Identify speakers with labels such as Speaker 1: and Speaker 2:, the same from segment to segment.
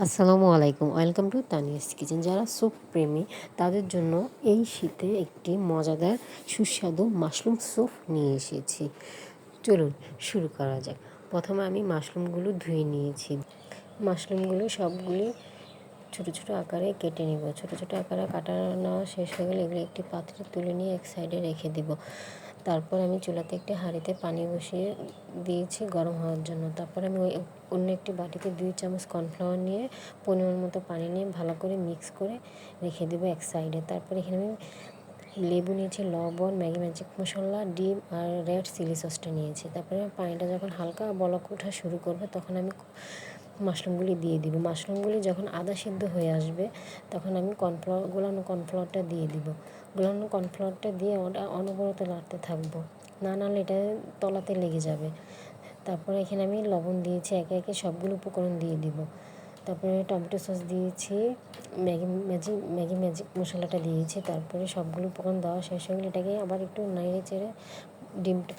Speaker 1: আসসালামু আলাইকুম, welcome to Tania's kitchen. যারা স্যুপ প্রেমী তাদের জন্য এই শীতে একটি মজাদার সুস্বাদু মাশরুম স্যুপ নিয়ে এসেছি। চলুন শুরু করা যাক। প্রথমে আমি মাশরুমগুলো ধুয়ে নিয়েছি। মাশরুমগুলো সবগুলি ছোট ছোট আকারে কেটে নিব। ছোট ছোট আকারে কাটা নেওয়া শেষ হয়ে গেলে এগুলো একটি পাত্রে তুলে নিয়ে এক সাইডে রেখে দিব। তারপর আমি চুলাতে একটি হাঁড়িতে পানি বসিয়ে দিয়েছি গরম হওয়ার জন্য। তারপর আমি অন্য একটি বাটিতে 2 চামচ কর্নফ্লাওয়ার নিয়ে পরিমাণ মতো পানি নিয়ে ভালো করে মিক্স করে রেখে দেবো এক সাইডে। তারপর এখানে আমি লেবু নিয়েছি, লবণ, ম্যাগি ম্যাজিক মশলা, ডিম আর রেড চিলি সসটা নিয়েছি। তারপরে পানিটা যখন হালকা বলক ওঠা শুরু করবে তখন আমি মাশরুমগুলি দিয়ে দিব। মাশরুমগুলি যখন আধা সিদ্ধ হয়ে আসবে তখন আমি গোলানো কর্নফ্লাওয়ারটা দিয়ে দিব। গোলানো কর্নফ্লাওয়ারটা দিয়ে ওটা অনবরত নাড়তে থাকবো, না নাড়লে এটা তলাতে লেগে যাবে। তারপরে এখানে আমি লবণ দিয়েছি, একে একে সবগুলো উপকরণ দিয়ে দিব। তারপরে টমেটো সস দিয়েছি, ম্যাগি ম্যাজিক মশলাটা দিয়েছি। তারপরে সবগুলো উপকরণ দেওয়া শেষ হয়ে গেলে এটাকে আবার একটু নেড়ে চেড়ে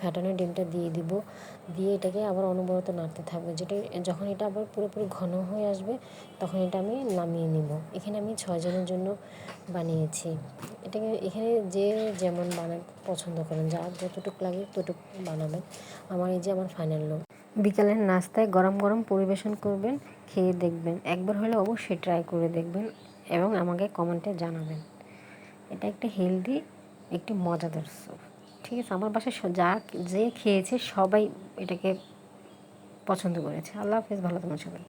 Speaker 1: ফাটানো ডিমটা দিয়ে দিব। দিয়ে এটাকে আবার অনবরত নাড়তে থাকবে। যখন এটা আবার পুরোপুরি ঘন হয়ে আসবে তখন এটা আমি নামিয়ে নিব। এখানে আমি 6 জনের জন্য বানিয়েছি। এটাকে এখানে যে যেমন পছন্দ করেন, যার যতটুকু লাগে ততটুকু বানাবেন। আমার ফাইনাল লুক। বিকালের নাস্তায় গরম গরম পরিবেশন করবেন, খেয়ে দেখবেন। একবার হলে অবশ্যই ট্রাই করে দেখবেন এবং আমাকে কমেন্টে জানাবেন। এটা একটা হেলদি, একটি মজাদার স্যুপ। ঠিক আছে, আমার বাসায় যে খেয়েছে সবাই এটাকে পছন্দ করেছে। আল্লাহ হাফেজ, ভালো থাকুন সবাই।